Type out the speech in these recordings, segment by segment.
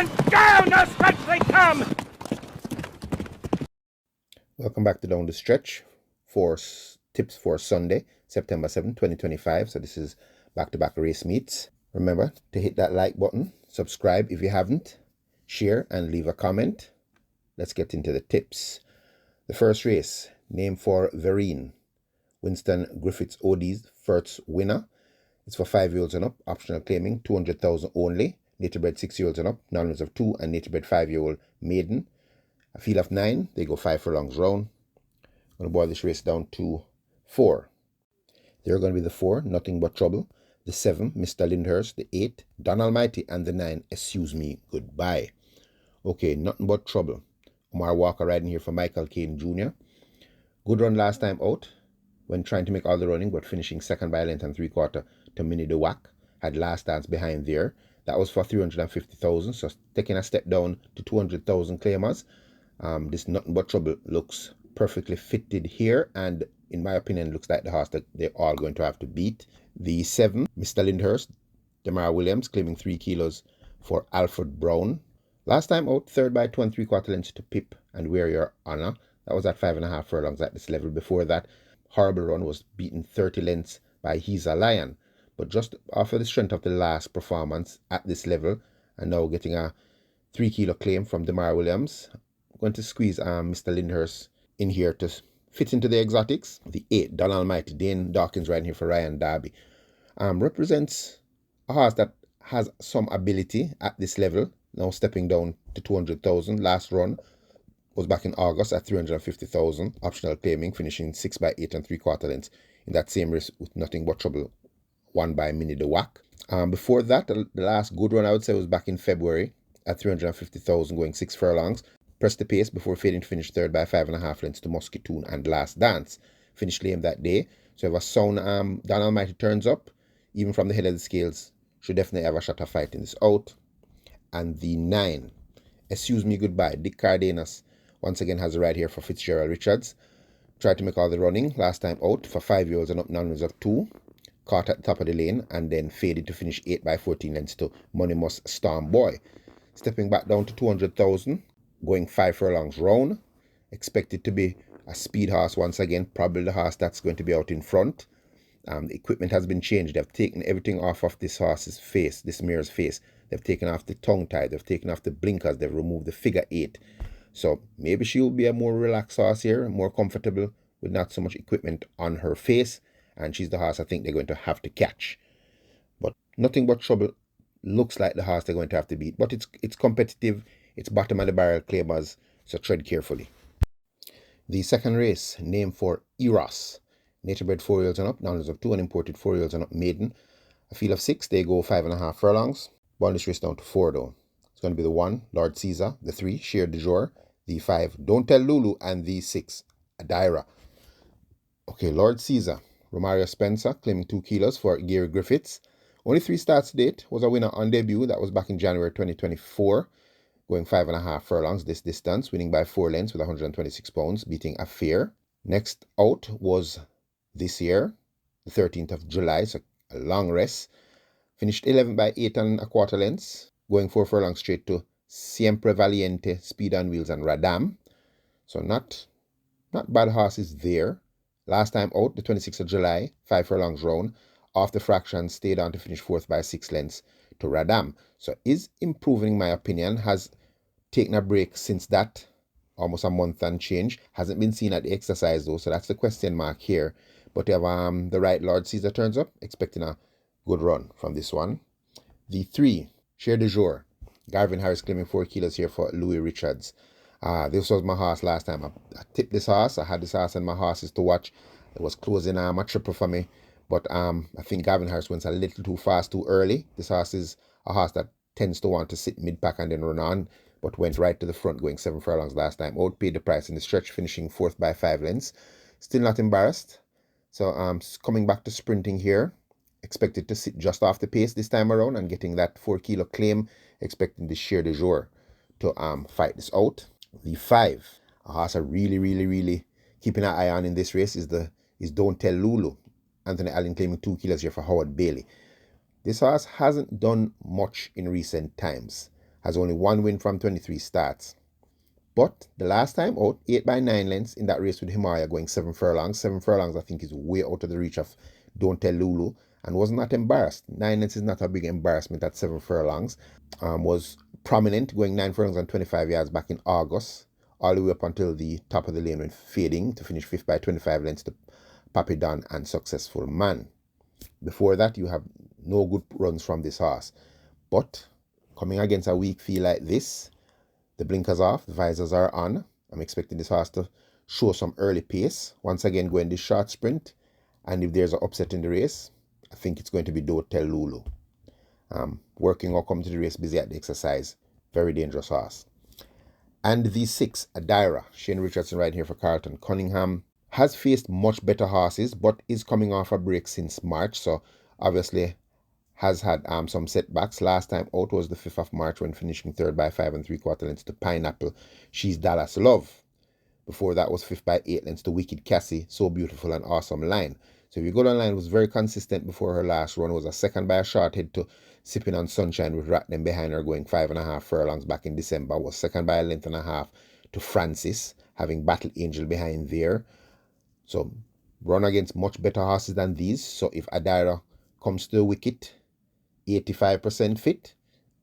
and down the stretch they come! Welcome back to Down the Stretch for tips for Sunday, September 7, 2025. So this is back-to-back race meets. Remember to hit that like button, subscribe if you haven't, share and leave a comment. Let's get into the tips. The first race, name for Vereen. Winston Griffiths OD's first winner. It's for 5-year-olds and up, optional claiming, 200,000 only. Native bred 6-year-olds and up, non-winners of 2, and native bred 5-year-old maiden. A field of 9, they go 5 furlongs round. I'm going to boil this race down to 4. They're going to be the 4, Nothing But Trouble. The 7, Mr. Lyndhurst. The 8, Don Almighty. And the 9, Excuse Me, Goodbye. Okay, Nothing But Trouble. Omar Walker riding here for Michael Caine Jr. Good run last time out when trying to make all the running, but finishing second by a length and 3/4 to Minnie the Wack. Had last dance behind there. That was for 350,000, so taking a step down to 200,000 claimers. This Nothing But Trouble looks perfectly fitted here, and in my opinion looks like the horse that they're all going to have to beat. The 7, Mr. Lyndhurst, Demar Williams, claiming 3 kilos for Alfred Brown. Last time out, third by 2 3/4 lengths to Pip and Wear Your Honor. That was at 5.5 furlongs at this level. Before that, horrible run was beaten 30 lengths by He's a Lion. But just after the strength of the last performance at this level, and now getting a 3 kilo claim from Demar Williams, I'm going to squeeze Mr. Lyndhurst in here to fit into the exotics. The 8, Don Almighty, Dane Dawkins riding here for Ryan Darby, represents a horse that has some ability at this level. Now stepping down to 200,000. Last run was back in August at 350,000. Optional claiming, finishing 6 by 8 3/4 lengths in that same race with Nothing But Trouble, won by Minnie the Wack. Before that, the last good run I would say was back in February at 350,000, going 6 furlongs. Pressed the pace before failing to finish third by 5.5 lengths to Muscatoon and Last Dance. Finished lame that day. So if a sound Don Almighty turns up, even from the head of the scales, should definitely have a shot of fighting this out. And the 9, Excuse Me Goodbye, Dick Cardenas, once again has a ride here for Fitzgerald Richards. Tried to make all the running last time out for 5-year-olds and up, non-winners of 2. Caught at the top of the lane and then faded to finish 8 by 14 lengths to Moneymus Storm Boy. Stepping back down to 200,000, going 5 furlongs round. Expected to be a speed horse once again, probably the horse that's going to be out in front. The equipment has been changed. They've taken everything off of this horse's face, this mare's face. They've taken off the tongue tie, they've taken off the blinkers, they've removed the figure 8. So maybe she'll be a more relaxed horse here, more comfortable with not so much equipment on her face. And she's the horse I think they're going to have to catch. But Nothing But Trouble looks like the horse they're going to have to beat. But it's competitive, it's bottom of the barrel claimers, so tread carefully. The second race, name for Eros. Native bred 4-year-olds and up, non-winners of 2, and imported 4-year-olds and up maiden. A field of 6, they go 5.5 furlongs. Boil this race down to 4 though. It's going to be the 1, Lord Caesar, the 3, Cher de Jour, the 5, Don't Tell Lulu, and the 6, Adira. Okay, Lord Caesar, Romario Spencer, claiming 2 kilos for Gary Griffiths. Only 3 starts to date, was a winner on debut, that was back in January 2024. Going 5.5 furlongs this distance, winning by 4 lengths with 126 pounds, beating a fair. Next out was this year, the 13th of July, so a long rest. Finished 11 by 8 1/4 lengths, going 4 furlongs straight to Siempre Valiente, Speed on Wheels, and Radam. So not bad horses there. Last time out, the 26th of July, 5 furlongs round. Off the fraction, stayed on to finish 4th by 6 lengths to Radam. So is improving in my opinion, has taken a break since that, almost a month and change. Hasn't been seen at the exercise though, so that's the question mark here. But if the right Lord Caesar turns up, expecting a good run from this one. The 3, Cher de Jour, Garvin Harris claiming 4 kilos here for Louis Richards. This was my horse last time. I tipped this horse. I had this horse and my horses to watch. It was closing a triple for me. But I think Garvin Harris went a little too fast, too early. This horse is a horse that tends to want to sit mid-pack and then run on, but went right to the front, going 7 furlongs last time. Outpaid the price in the stretch, finishing 4th by 5 lengths. Still not embarrassed. So coming back to sprinting here. Expected to sit just off the pace this time around and getting that 4 kilo claim. Expecting the Cher de Jour to fight this out. The 5, a horse I really keeping an eye on in this race is Don't Tell Lulu. Anthony Allen claiming 2 kilos here for Howard Bailey. This horse hasn't done much in recent times. Has only 1 win from 23 starts. But the last time out, 8 by 9 lengths in that race with Himalaya going 7 furlongs. 7 furlongs I think is way out of the reach of Don't Tell Lulu, and was not embarrassed. 9 lengths is not a big embarrassment at 7 furlongs. Was prominent going 9 furlongs and 25 yards back in August, all the way up until the top of the lane when fading to finish 5th by 25 lengths to Papi Don and Successful Man. Before that, you have no good runs from this horse. But coming against a weak field like this, the blinkers off, the visors are on. I'm expecting this horse to show some early pace. Once again, going this short sprint. And if there's an upset in the race, I think it's going to be Don't Tell Lulu. Working or coming to the race, busy at the exercise. Very dangerous horse. And the 6, Adira. Shane Richardson riding here for Carlton Cunningham. Has faced much better horses, but is coming off a break since March. So obviously has had some setbacks. Last time out was the 5th of March when finishing 3rd by 5 3/4 lengths to Pineapple. She's Dallas Love. Before that was 5th by 8 lengths to Wicked Cassie. So Beautiful and Awesome Line. So if you go down line, was very consistent before her last run. Was a 2nd by a short head to Sipping on Sunshine with Ratnam behind her going 5.5 furlongs back in December. Was 2nd by a length and a half to Francis, having Battle Angel behind there. So run against much better horses than these. So if Adira comes to the wicket 85% fit,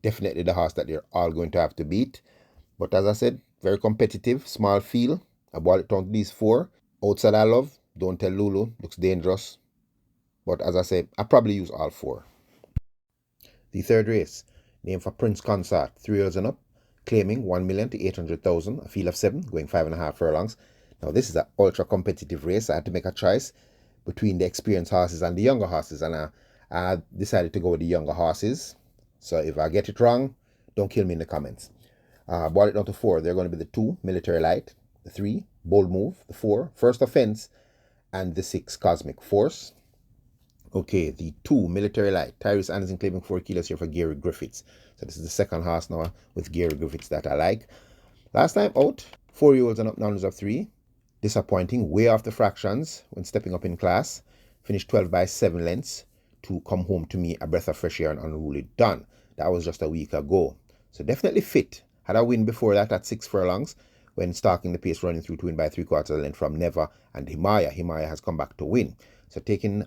definitely the horse that they're all going to have to beat. But as I said, very competitive, small field. I bought it down to these 4. Outside I love, Don't Tell Lulu, looks dangerous. But as I said, I probably use all 4. The 3rd race, named for Prince Consort, 3 years and up, claiming 1 million to 800,000, a field of 7, going 5.5 furlongs. Now this is an ultra competitive race. I had to make a choice between the experienced horses and the younger horses, and I decided to go with the younger horses. So if I get it wrong, don't kill me in the comments. Brought it down to 4. They're going to be the 2, Military Light, the 3, Bold Move, the 4, First Offense, and the 6, Cosmic Force. Okay, the 2, Military Light. Tyrese Anderson claiming 4 kilos here for Gary Griffiths. So this is the 2nd horse now with Gary Griffiths that I like. Last time out, 4-year-olds and up, numbers of 3. Disappointing, way off the fractions when stepping up in class. Finished 12 by 7 lengths to Come Home to Me, A Breath of Fresh Air, and Unruly Dawn. That was just a week ago. So definitely fit. Had a win before that at 6 furlongs when stalking the pace, running through to win by 3/4 length from Never and Himalaya. Himalaya has come back to win. So taking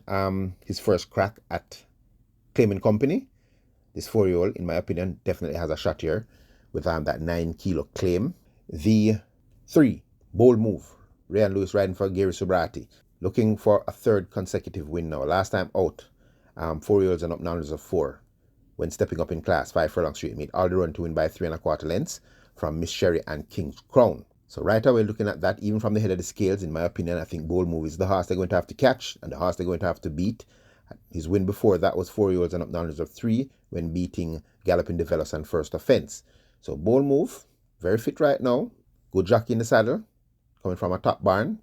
his first crack at claiming company, this 4-year-old, in my opinion, definitely has a shot here with that 9 kilo claim. The 3, Bold Move. Ryan Lewis riding for Gary Subrati, looking for a 3rd consecutive win now. Last time out, 4-year-olds and up, numbers of 4. When stepping up in class, 5 furlongs straight, made all the run to win by 3.25 lengths from Miss Sherry and King's Crown. So right away, looking at that, even from the head of the scales, in my opinion, I think Bold Move is the horse they're going to have to catch and the horse they're going to have to beat. His win before that was 4-year-olds and up, numbers of 3 when beating Galloping Develos and First Offense. So Bold Move, very fit right now. Good jockey in the saddle. Coming from a top barn,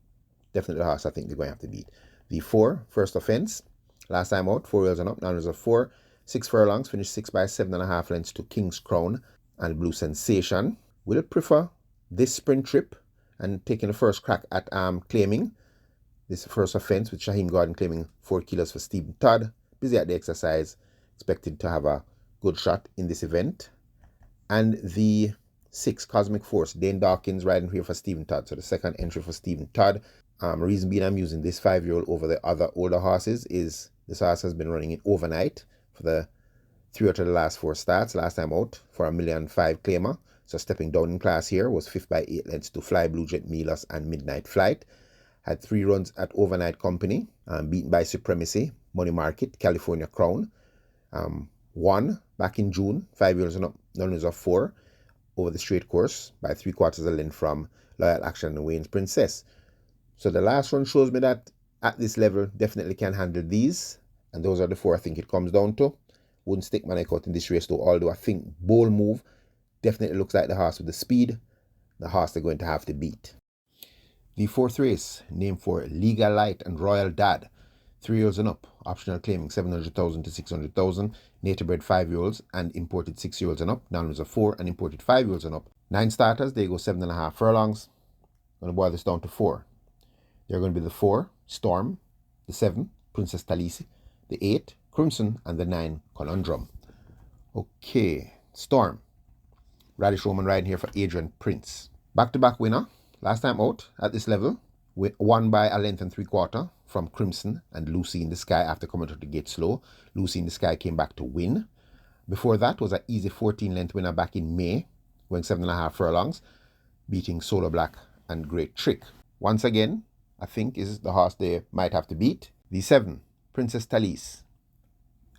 definitely the horse I think they're going to have to beat. The 4, First Offense. Last time out, 4-year-olds and up, numbers of 4. 6 furlongs, finished 6 by 7.5 lengths to King's Crown and Blue Sensation. Will prefer this sprint trip and taking the first crack at claiming this First Offense with Shaheem Gordon claiming 4 kilos for Stephen Todd. Busy at the exercise, expected to have a good shot in this event. And the 6, Cosmic Force, Dane Dawkins riding here for Stephen Todd. So the 2nd entry for Stephen Todd. Reason being I'm using this 5-year-old over the other older horses is this horse has been running in overnight for the 3 out of the last 4 starts. Last time out for a 1.5 million claimer. So stepping down in class here was 5th by 8 lengths to Fly Blue Jet, Milos, and Midnight Flight. Had 3 runs at Overnight Company, beaten by Supremacy, Money Market, California Crown. Won back in June, 5-year-olds and up, numbers of 4. Over the straight course by 3/4 length from Loyal Action and Wayne's Princess. So the last run shows me that at this level definitely can handle these, and those are the 4 I think it comes down to. Wouldn't stick my neck out in this race though, although I think Bold Move definitely looks like the horse with the speed, the horse they're going to have to beat. The 4th race, named for Legal Light and Royal Dad, 3-year-olds and up, optional claiming 700,000 to 600,000, native bred 5-year-olds and imported 6-year-olds and up, numbers of 4 and imported 5-year-olds and up. 9 starters, they go 7.5 furlongs. I'm going to boil this down to 4. They're going to be the 4, Storm, the 7, Princess Talisi, the 8, Crimson, and the 9, Conundrum. Okay, Storm. Radish Roman riding here for Adrian Prince. Back-to-back winner. Last time out at this level. Won by a length and 3/4 from Crimson and Lucy in the Sky after coming to the gate slow. Lucy in the Sky came back to win. Before that was an easy 14-length winner back in May, going 7.5 furlongs, beating Solar Black and Great Trick. Once again, I think is the horse they might have to beat. The 7, Princess Talise.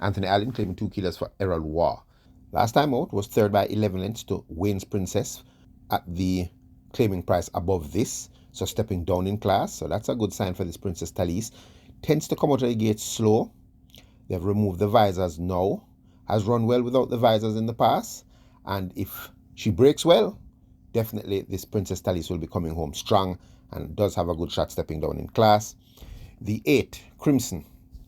Anthony Allen claiming 2 kilos for Errol War. Last time out was third by 11 lengths to Wayne's Princess at the claiming price above this, so stepping down in class. So that's a good sign for this Princess Talise. Tends to come out of the gate slow. They've removed the visors now. Has run well without the visors in the past. And if she breaks well, definitely this Princess Talise will be coming home strong and does have a good shot stepping down in class. The 8, Crimson.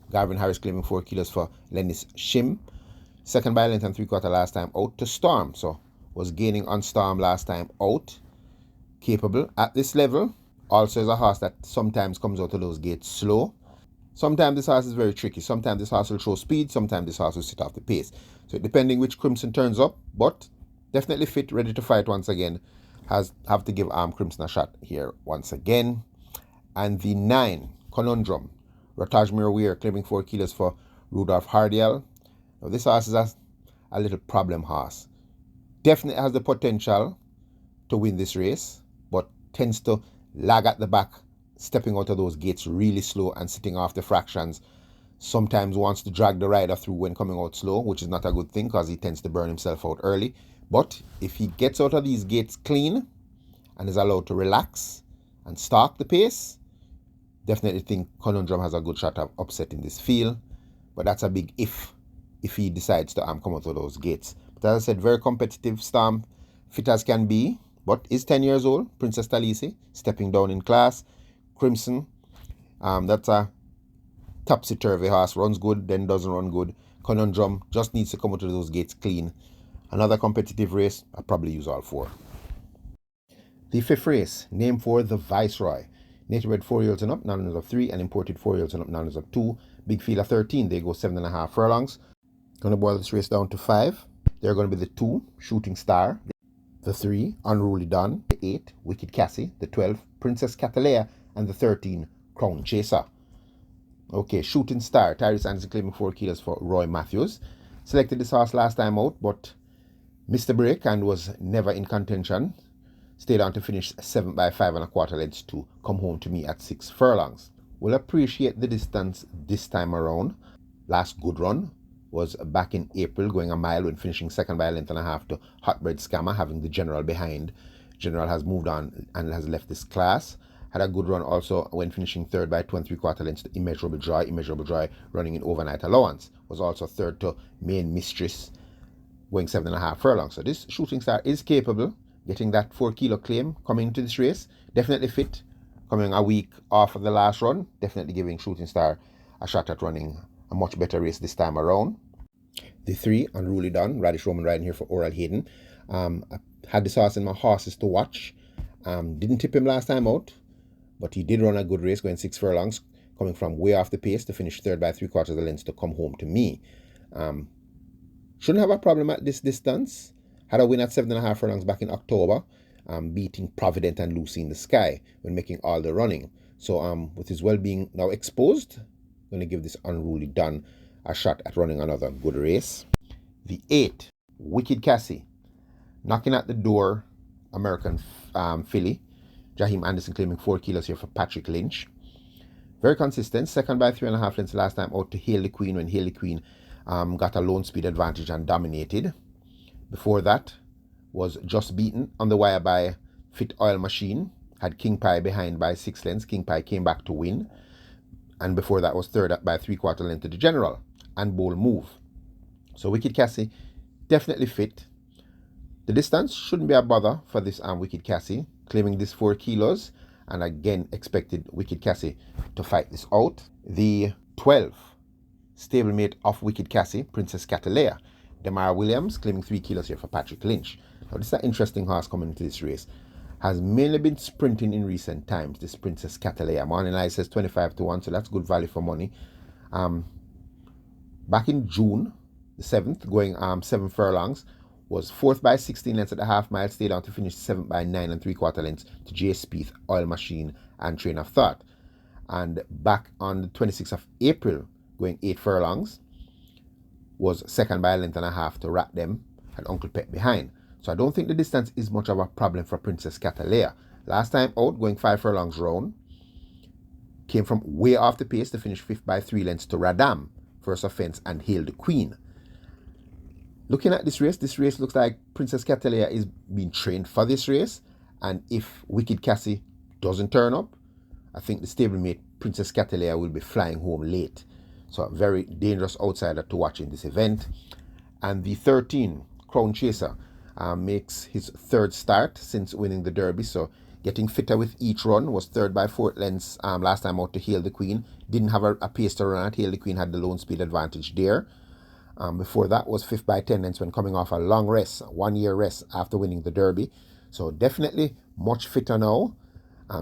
Garvin Harris claiming 4 kilos for Lennis Shim. Second by length and 3/4 last time out to Storm. So was gaining on Storm last time out. Capable at this level. Also is a horse that sometimes comes out of those gates slow. Sometimes this horse is very tricky. Sometimes this horse will show speed. Sometimes this horse will sit off the pace. So depending which Crimson turns up, but definitely fit, ready to fight once again. Have to give Crimson a shot here once again. And the 9, Conundrum. Rotage Weir claiming 4 kilos for Rudolph Hardial. Now this horse is a little problem horse. Definitely has the potential to win this race, but tends to lag at the back, stepping out of those gates really slow and sitting off the fractions. Sometimes wants to drag the rider through when coming out slow, which is not a good thing because he tends to burn himself out early. But if he gets out of these gates clean and is allowed to relax and stalk the pace, definitely think Conundrum has a good shot of upsetting this field. But that's a big if he decides to come out of those gates. But as I said, very competitive Storm, fit as can be, but is 10 years old. Princess Talise stepping down in class. Crimson, that's a topsy-turvy horse. Runs good, then doesn't run good. Conundrum just needs to come out of those gates clean. Another competitive race, I'll probably use all 4. The 5th race, named for the Viceroy. Native bred 4-year-olds and up, non-owners of 3, and imported 4-year-olds and up, non-owners of 2. Big field of 13, they go 7.5 furlongs. Going to boil this race down to 5. They're going to be the 2, Shooting Star. The 3, Unruly Don. The 8, Wicked Cassie. The 12, Princess Catalea. And the 13, Crown Chaser. Okay, Shooting Star. Tyrese Anderson claiming 4 kilos for Roy Matthews. Selected this horse last time out, but missed the break and was never in contention. Stayed on to finish 7 by 5.25 lengths to come home to me at 6 furlongs. Will appreciate the distance this time around. Last good run was back in April, going a mile when finishing 2nd by a length and a half to Hotbread Scammer, having the General behind. General has moved on and has left this class. Had a good run also when finishing 3rd by 2 3/4 lengths to Immeasurable Joy. Immeasurable Joy running in overnight allowance. Was also 3rd to Main Mistress, going 7.5 furlongs. So this Shooting Star is capable, getting that 4 kilo claim coming into this race. Definitely fit, coming a week off of the last run. Definitely giving Shooting Star a shot at running a much better race this time around. The 3, Unruly Don, Radish Roman riding here for Oral Hayden. I had this horse in my horses to watch. Didn't tip him last time out, but he did run a good race, going 6 furlongs, coming from way off the pace to finish 3rd by 3/4 of the lengths to come home to me. Shouldn't have a problem at this distance. Had a win at 7.5 furlongs back in October, beating Provident and Lucy in the Sky when making all the running. So with his well-being now exposed, I'm going to give this Unruly Don a shot at running another good race. The 8, Wicked Cassie. Knocking at the door, American filly. Jaheim Anderson claiming 4 kilos here for Patrick Lynch. Very consistent. 2nd by 3.5 lengths last time out to Hail the Queen when Hail the Queen got a lone speed advantage and dominated. Before that was just beaten on the wire by Fit Oil Machine. Had King Pie behind by 6 lengths. King Pie came back to win. And before that was 3rd by 3/4 length to the General and Bold Move. So Wicked Cassie definitely fit. The distance shouldn't be a bother for this Wicked Cassie, claiming this 4 kilos, and again expected Wicked Cassie to fight this out. The 12, stablemate of Wicked Cassie, Princess Catalea. Demara Williams claiming 3 kilos here for Patrick Lynch. Now this is an interesting horse coming into this race. Has mainly been sprinting in recent times, this Princess Catalea. Morning Light says 25 to 1, so that's good value for money. Back in June the 7th, going 7 furlongs, was 4th by 16 lengths at the half mile, stayed on to finish 7th by 9 3/4 lengths to J. Spieth, Oil Machine, and Train of Thought. And back on the 26th of April, going 8 furlongs, was 2nd by a length and a half to Rat Them, and Uncle Pet behind. So I don't think the distance is much of a problem for Princess Catalea. Last time out, going 5 furlongs round, came from way off the pace to finish 5th by 3 lengths to Radam, First Offense, and Hail the Queen. Looking at this race looks like Princess Catalea is being trained for this race, and if Wicked Cassie doesn't turn up, I think the stablemate Princess Catalea will be flying home late. So a very dangerous outsider to watch in this event. And the 13, Crown Chaser, makes his 3rd start since winning the Derby, so getting fitter with each run, was 3rd by 4 lengths last time out to Hail the Queen. Didn't have a pace to run at. Hail the Queen had the lone speed advantage there. Before that was 5th by 10 lengths when coming off a long rest, 1-year rest after winning the Derby. So definitely much fitter now.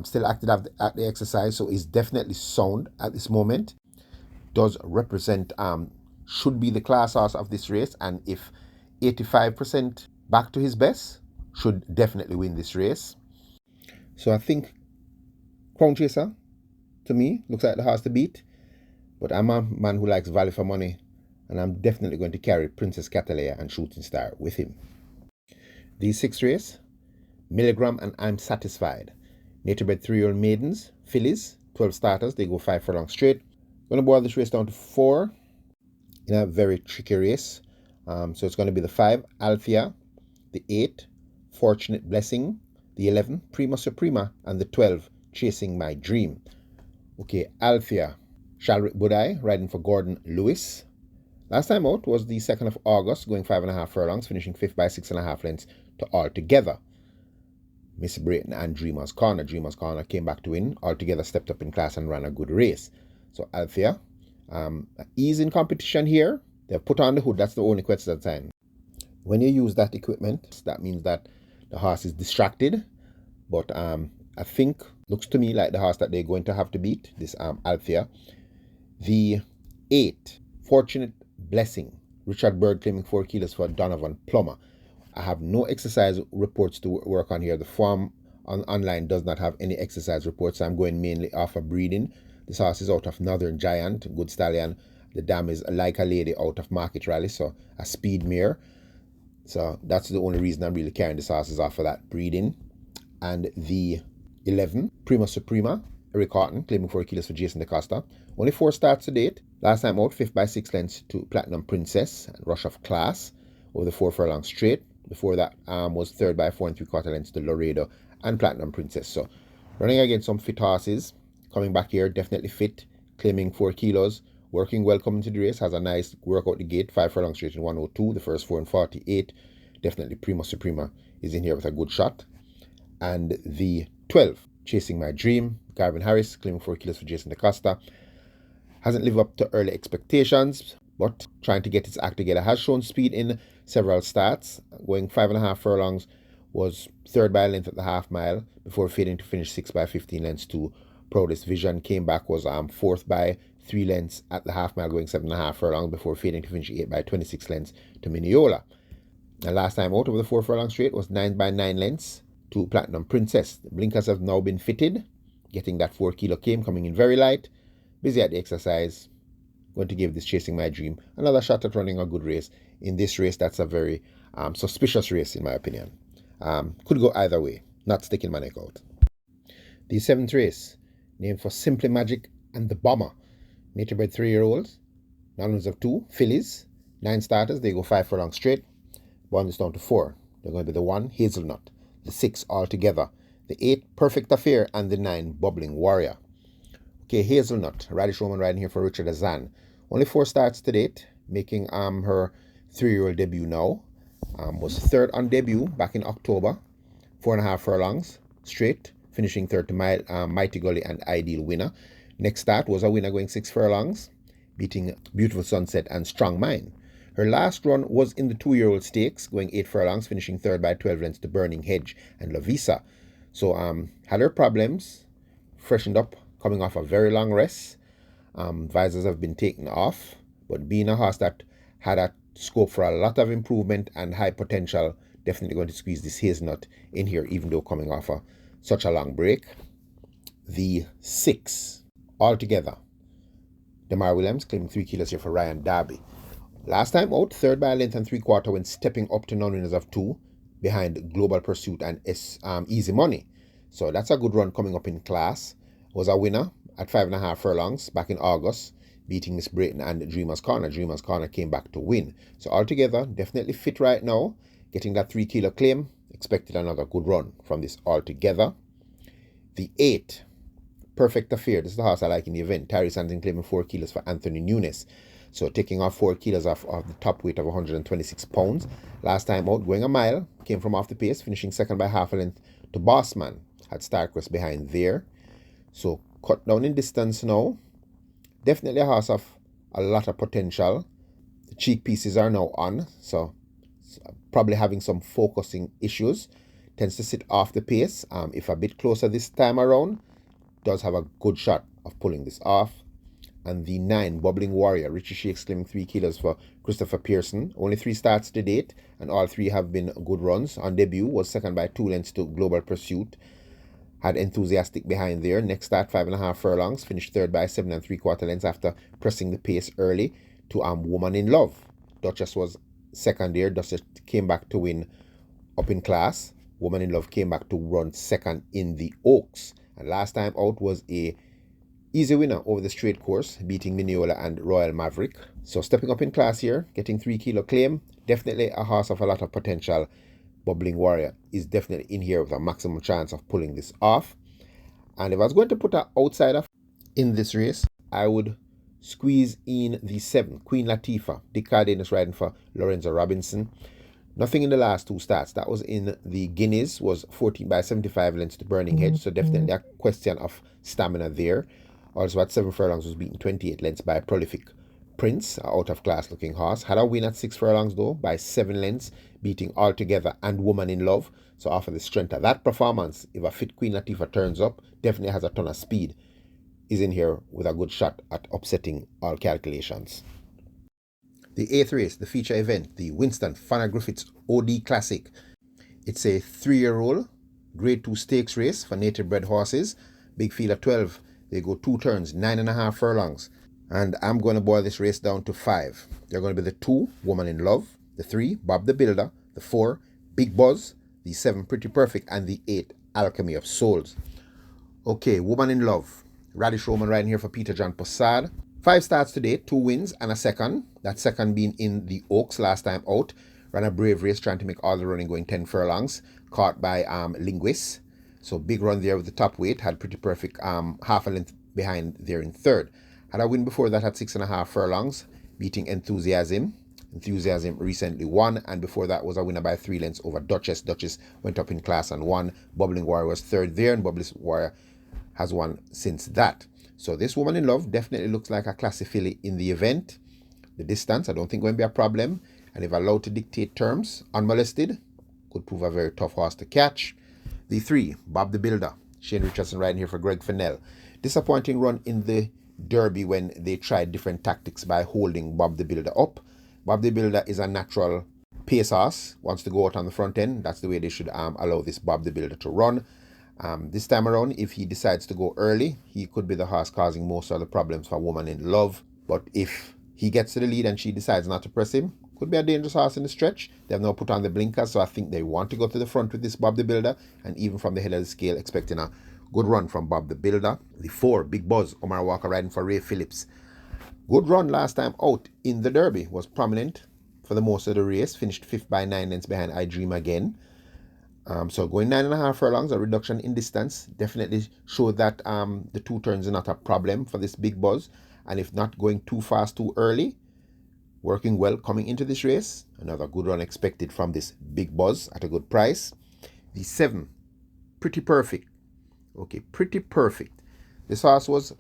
Still active at the exercise, so is definitely sound at this moment. Does represent, should be the class horse of this race, and if 85% back to his best, should definitely win this race. So I think Crown Chaser, to me, looks like the horse to beat, but I'm a man who likes value for money, and I'm definitely going to carry Princess Catalea and Shooting Star with him. The 6th race, Milligram and I'm Satisfied. Nature bred 3-year-old maidens, fillies, 12 starters, they go 5 furlongs straight. Going to boil this race down to 4 in a very tricky race. So it's going to be the 5, Althea, the 8, Fortunate Blessing, the 11, Prima Suprema, and the 12, Chasing My Dream. Okay, Althea, Shalrick Budai, riding for Gordon Lewis. Last time out was the 2nd of August, going 5.5 furlongs, finishing 5th by 6.5 lengths to Altogether. Miss Brayton and Dreamer's Corner. Dreamer's Corner came back to win. Altogether stepped up in class and ran a good race. So Althea, ease in competition here. They've put on the hood. That's the only question at the time. When you use that equipment, that means that the horse is distracted. But I think, looks to me like the horse that they're going to have to beat, this Althea. The 8, Fortunate Blessing. Richard Bird claiming 4 kilos for Donovan Plummer. I have no exercise reports to work on here. The form online does not have any exercise reports, so I'm going mainly off of breeding. This horse is out of Northern Giant, good stallion. The dam is Like a Lady out of Market Rally, so a speed mare. So that's the only reason I'm really carrying this horse is off of that breeding. And the 11, Prima Suprema, Eric Horton, claiming 4 kilos for Jason DaCosta. Only 4 starts to date. Last time out, 5th by 6 lengths to Platinum Princess and Rush of Class over the 4 furlong straight. Before that was 3rd by 4 3/4 lengths to Laredo and Platinum Princess. So running against some fit horses, coming back here, definitely fit, claiming 4 kilos, working well coming to the race, has a nice work out the gate, 5 furlong straight in 102, the first 4 in 48. Definitely Prima Suprema is in here with a good shot. And the 12, Chasing My Dream, Garvin Harris, claiming 4 kilos for Jason DaCosta. Hasn't lived up to early expectations, but trying to get its act together. Has shown speed in several starts. Going 5.5 furlongs, was 3rd by a length at the half mile before fading to finish 6 by 15 lengths to Proudest Vision. Came back, was 4th by 3 lengths at the half mile, going 7.5 furlongs before fading to finish 8 by 26 lengths to Mineola. And last time out over the 4 furlong straight was 9 by 9 lengths to Platinum Princess. The blinkers have now been fitted, getting that 4 kilo cane, coming in very light, busy at the exercise. Going to give this Chasing My Dream another shot at running a good race. In this race, that's a very suspicious race in my opinion. Could go either way, not sticking my neck out. The 7th race, named for Simply Magic and the Bomber. Nature bred 3-year-olds, non-winners of 2, fillies, 9 starters, they go 5 furlongs straight. Boil this down to 4. They're going to be the 1, Hazelnut, the 6, Altogether, the 8, Perfect Affair, and the 9, Bubbling Warrior. Okay, Hazelnut, Radish Roman riding here for Richard Azan. Only 4 starts to date, making her 3-year-old debut now. Was 3rd on debut back in October, 4.5 furlongs straight, finishing 3rd to Mighty Gully and Ideal Winner. Next start was a winner going 6 furlongs, beating Beautiful Sunset and Strong Mind. Her last run was in the 2-year-old stakes, going 8 furlongs, finishing 3rd by 12 lengths to Burning Hedge and Lovisa. So had her problems, freshened up, coming off a very long rest. Visors have been taken off, but being a horse that had a Scope for a lot of improvement and high potential. Definitely going to squeeze this hazelnut in here, even though coming off such a long break. The 6 altogether. Demar Williams claiming 3 kilos here for Ryan Darby. Last time out, third by a length and 3/4 when stepping up to non-winners of 2 behind Global Pursuit and Easy Money. So that's a good run coming up in class. Was a winner at 5.5 furlongs back in August, beating Miss Brayton and Dreamer's Corner. Dreamer's Corner came back to win. So altogether, definitely fit right now. Getting that 3 kilo claim. Expected another good run from this altogether. The 8, Perfect Affair. This is the horse I like in the event. Tyree Sands claiming 4 kilos for Anthony Nunes. So taking off 4 kilos off of the top weight of 126 pounds. Last time out, going a mile. Came from off the pace, finishing second by half a length to Bossman. Had Starcrest behind there. So cut down in distance now. Definitely a horse of a lot of potential. The cheek pieces are now on. So probably having some focusing issues. Tends to sit off the pace. If a bit closer this time around, does have a good shot of pulling this off. And the 9, Bubbling Warrior. Richie Shakes claiming 3 kilos for Christopher Pearson. Only 3 starts to date, and all 3 have been good runs. On debut, was second by 2 lengths to Global Pursuit. Had Enthusiastic behind there. Next start, 5.5 furlongs. Finished third by 7 3/4 lengths after pressing the pace early to Woman in Love. Duchess was second there. Duchess came back to win up in class. Woman in Love came back to run second in the Oaks. And last time out was a easy winner over the straight course, beating Mineola and Royal Maverick. So stepping up in class here, getting 3 kilo claim. Definitely a horse of a lot of potential. Bubbling Warrior is definitely in here with a maximum chance of pulling this off. And if I was going to put an outsider in this race, I would squeeze in the 7, Queen Latifah. Dick Cardenas riding for Lorenzo Robinson. Nothing in the last 2 starts. That was in the Guineas, was 14 by 75 lengths to Burning Hedge. So definitely a question of stamina there. Also at 7 furlongs was beaten 28 lengths by Prolific Prince, out of class looking horse. Had a win at 6 furlongs though by 7 lengths, beating Altogether and Woman in Love. So after the strength of that performance, if a fit Queen Latifah turns up, definitely has a ton of speed, is in here with a good shot at upsetting all calculations. The 8th race, the feature event, the Winston Fana Griffiths OD Classic. It's a 3-year-old Grade 2 stakes race for native bred horses. Big field of 12. They go 2 turns, 9.5 furlongs. And I'm going to boil this race down to 5. They're going to be the 2, Woman in Love, the 3, Bob the Builder, the 4, Big Buzz, the 7, Pretty Perfect, and the 8, Alchemy of Souls. Okay, Woman in Love. Radish Roman riding here for Peter John Possard. 5 starts today, 2 wins and a second. That second being in the Oaks last time out. Ran a brave race trying to make all the running going 10 furlongs. Caught by Linguist. So big run there with the top weight. Had Pretty Perfect half a length behind there in third. Had a win before that at 6.5 furlongs, beating Enthusiasm. Enthusiasm recently won, and before that was a winner by 3 lengths over Duchess. Duchess went up in class and won. Bubbling Warrior was third there, and Bubbling Warrior has won since that. So this Woman in Love definitely looks like a classy filly in the event. The distance, I don't think going to be a problem. And if allowed to dictate terms, unmolested, could prove a very tough horse to catch. The 3, Bob the Builder. Shane Richardson riding here for Greg Fennell. Disappointing run in the Derby when they tried different tactics by holding Bob the Builder up. Bob the Builder is a natural pace horse, wants to go out on the front end. That's the way they should allow this Bob the Builder to run. This time around, if he decides to go early, he could be the horse causing most of the problems for Woman in Love. But if he gets to the lead and she decides not to press him, could be a dangerous horse in the stretch. They have now put on the blinkers, so I think they want to go to the front with this Bob the Builder. And even from the head of the scale, expecting a good run from Bob the Builder. The 4, Big Buzz, Omar Walker riding for Ray Phillips. Good run last time out in the Derby. Was prominent for the most of the race. Finished 5th by 9 lengths behind I Dream Again. So going 9.5 furlongs, a reduction in distance, definitely showed that the 2 turns are not a problem for this Big Buzz. And if not going too fast, too early, working well coming into this race. Another good run expected from this Big Buzz at a good price. The 7, Pretty Perfect. Okay, Pretty Perfect. This horse was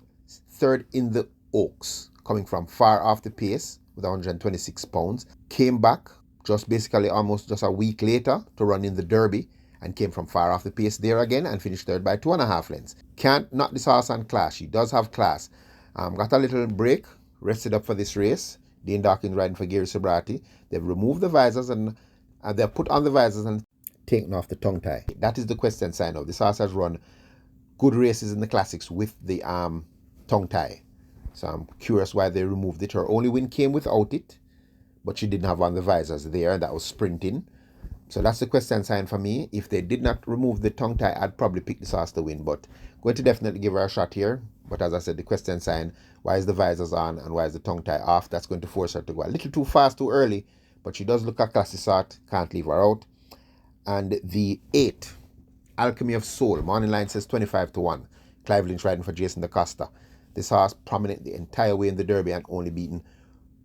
third in the Oaks, coming from far off the pace with 126 pounds. Came back just basically almost just a week later to run in the Derby and came from far off the pace there again and finished third by 2.5 lengths. Can't knock this horse on class. She does have class. Got a little break, rested up for this race. Dane Dawkins riding for Gary Sobrati. They've removed the visors and they've put on the visors and taken off the tongue tie. That is the question sign of. This horse has run good races in the classics with the tongue tie. So I'm curious why they removed it. Her only win came without it, but she didn't have on the visors there, and that was sprinting. So that's the question sign for me. If they did not remove the tongue tie, I'd probably pick this horse to win, but going to definitely give her a shot here. But as I said, the question sign, why is the visors on and why is the tongue tie off? That's going to force her to go a little too fast, too early, but she does look a classy sort. Can't leave her out. And the 8, Alchemy of Soul, morning line says 25-1. Clive Lynch riding for Jason DaCosta. This horse prominent the entire way in the Derby and only beaten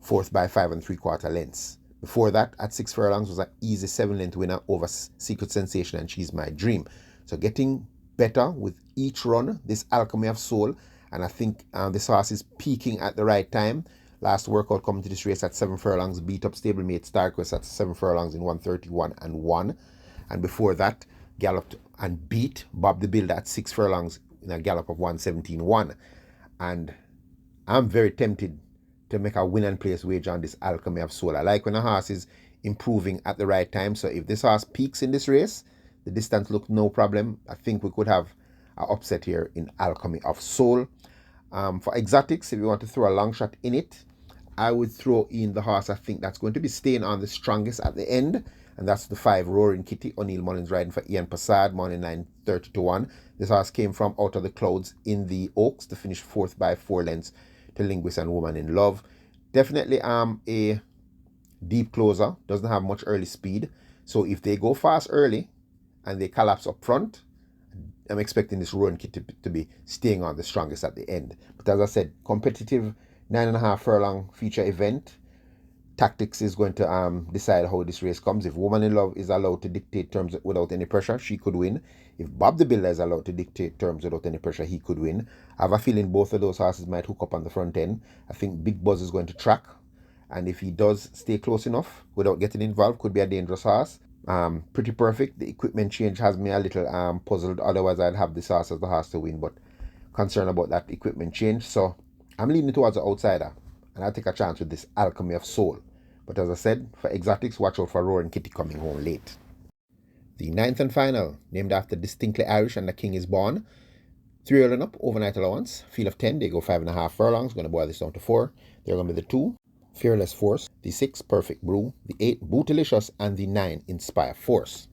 4th by 5 3/4 lengths. Before that, at 6 furlongs, was an easy 7-length winner over Secret Sensation and She's My Dream. So getting better with each run, this Alchemy of Soul. And I think this horse is peaking at the right time. Last workout coming to this race at 7 furlongs, beat up stablemate Starquest at 7 furlongs in 1:31-1. And before that, galloped and beat Bob the Builder at 6 furlongs in a gallop of 1:17-1. And I'm very tempted to make a win and place wager on this Alchemy of Soul. I like when a horse is improving at the right time. So if this horse peaks in this race, the distance looks no problem. I think we could have an upset here in Alchemy of Soul. For exotics, if you want to throw a long shot in it, I would throw in the horse I think that's going to be staying on the strongest at the end, and that's the 5, Roaring Kitty. O'Neill Mullins riding for Ian Passad, morning line 30-1. This horse came from out of the clouds in the Oaks to finish 4th by 4 lengths to Linguist and Woman in Love. Definitely a deep closer, doesn't have much early speed. So if they go fast early and they collapse up front, I'm expecting this Roaring Kitty to be staying on the strongest at the end. But as I said, competitive 9.5 furlong feature event. Tactics is going to decide how this race comes. If Woman in Love is allowed to dictate terms without any pressure, she could win. If Bob the Builder is allowed to dictate terms without any pressure, he could win. I have a feeling both of those horses might hook up on the front end. I think Big Buzz is going to track, and if he does stay close enough without getting involved, could be a dangerous horse. Pretty Perfect. The equipment change has me a little puzzled. Otherwise, I'd have this horse as the horse to win, but concerned about that equipment change. So I'm leaning towards the outsider, and I'll take a chance with this Alchemy of Soul. But as I said, for exotics, watch out for Roaring Kitty coming home late. The 9th and final, named after Distinctly Irish and The King is Born. 3 early up, overnight allowance. Field of 10, they go 5.5 furlongs. Going to boil this down to 4. They're going to be the 2, Fearless Force. The 6, Perfect Brew. The 8, Bootylicious. And the 9, Inspire Force.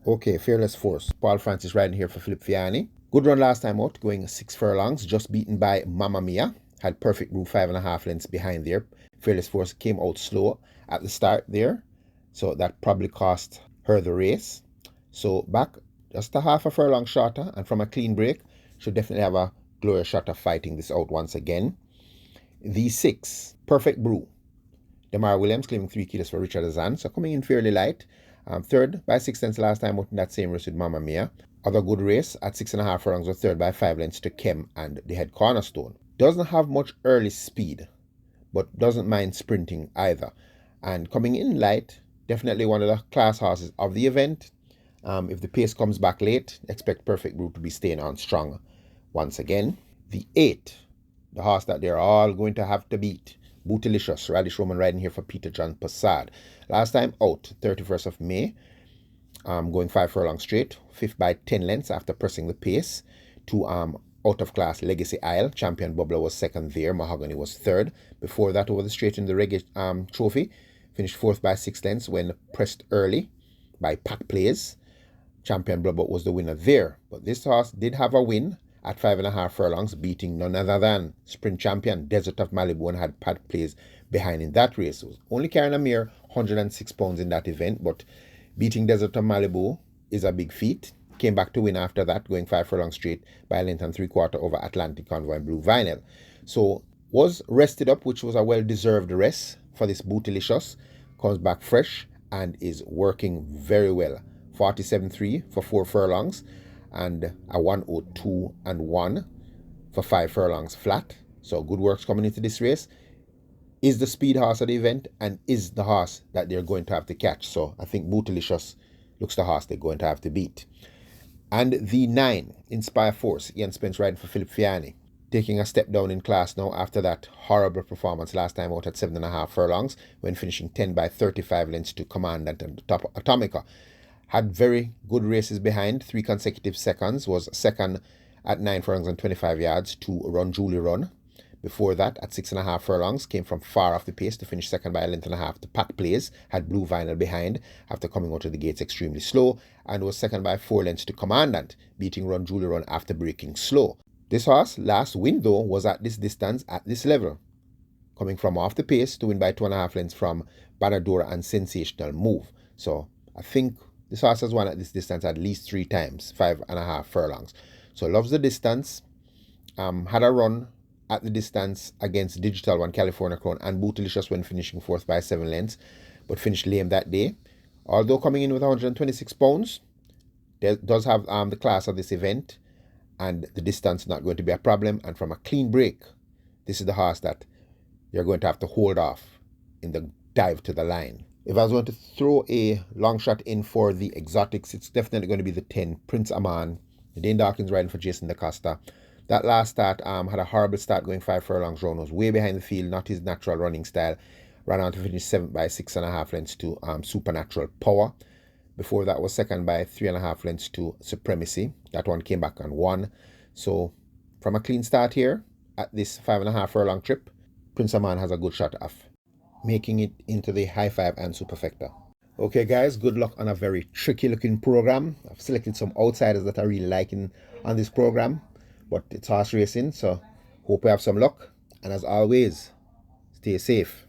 Okay, Fearless Force. Paul Francis riding here for Philip Fiani. Good run last time out, going 6 furlongs. Just beaten by Mamma Mia. Had Perfect Brew 5.5 lengths behind there. Fearless Force came out slow at the start there. So that probably cost her the race. So back just a half a furlong shorter and from a clean break, should definitely have a glorious shot of fighting this out once again. The 6, Perfect Brew. Demar Williams claiming 3 kilos for Richard Azan, so coming in fairly light. 3rd by 6 lengths last time out in that same race with Mamma Mia. Other good race at 6.5 furlongs or 3rd by 5 lengths to Kem and the Head Cornerstone. Doesn't have much early speed, but doesn't mind sprinting either. And coming in light, definitely one of the class horses of the event. If the pace comes back late, expect Perfect Brew to be staying on strong once again. The 8, the horse that they're all going to have to beat, Bootylicious. Radish Roman riding here for Peter John Passad. Last time out, 31st of May, going 5 furlongs straight, 5th by 10 lengths after pressing the pace to out of class Legacy Isle. Champion Bubbler was 2nd there, Mahogany was 3rd. Before that, over the straight in the Reggae Trophy, finished 4th by 6 lengths when pressed early by Pack Plays. Champion Blubber was the winner there. But this horse did have a win at 5.5 furlongs, beating none other than sprint champion Desert of Malibu, and had Pack Plays behind in that race. It was only carrying a mere 106 pounds in that event, but beating Desert of Malibu is a big feat. Came back to win after that, going 5 furlongs straight by a length and 3/4 over Atlantic Convoy and Blue Vinyl. So was rested up, which was a well-deserved rest for this Bootylicious. Comes back fresh and is working very well. 47.3 for 4 furlongs and a 1:02-1 for 5 furlongs flat. So good works coming into this race. Is the speed horse of the event and is the horse that they're going to have to catch. So I think Bootylicious looks the horse they're going to have to beat. And the 9, Inspire Force, Ian Spence riding for Philip Fiani. taking a step down in class now after that horrible performance last time out at 7.5 furlongs when finishing 10 by 35 lengths to Commandant and the top Atomica. Had very good races behind, 3 consecutive seconds, was second at 9 furlongs and 25 yards to Run Julie Run. Before that, at 6.5 furlongs, came from far off the pace to finish second by a length and a half to Pat Plays, had Blue Vinyl behind after coming out of the gates extremely slow, and was second by 4 lengths to Commandant, beating Run Julie Run after breaking slow. This horse, last win though, was at this distance at this level, coming from off the pace to win by 2.5 lengths from Banadora and Sensational Move. So I think this horse has won at this distance at least 3 times, 5.5 furlongs. So loves the distance, had a run at the distance against Digital One, California Crown, and Bootylicious when finishing 4th by 7 lengths, but finished lame that day. Although coming in with 126 pounds, does have the class of this event, and the distance not going to be a problem. And from a clean break, this is the horse that you're going to have to hold off in the dive to the line. If I was going to throw a long shot in for the exotics, it's definitely going to be the 10, Prince Aman. Dane Dawkins riding for Jason DaCosta. That last start had a horrible start going 5 furlongs round. Was way behind the field, not his natural running style. Ran on to finish 7th by 6.5 lengths to Supernatural Power. Before that was second by 3.5 lengths to Supremacy. That one came back and won. So from a clean start here at this 5.5 furlong trip, Prince Aman has a good shot of making it into the High Five and Superfecta. Okay guys, good luck on a very tricky looking program. I've selected some outsiders that I really liking on this program, but it's horse racing, so hope we have some luck. And as always, stay safe.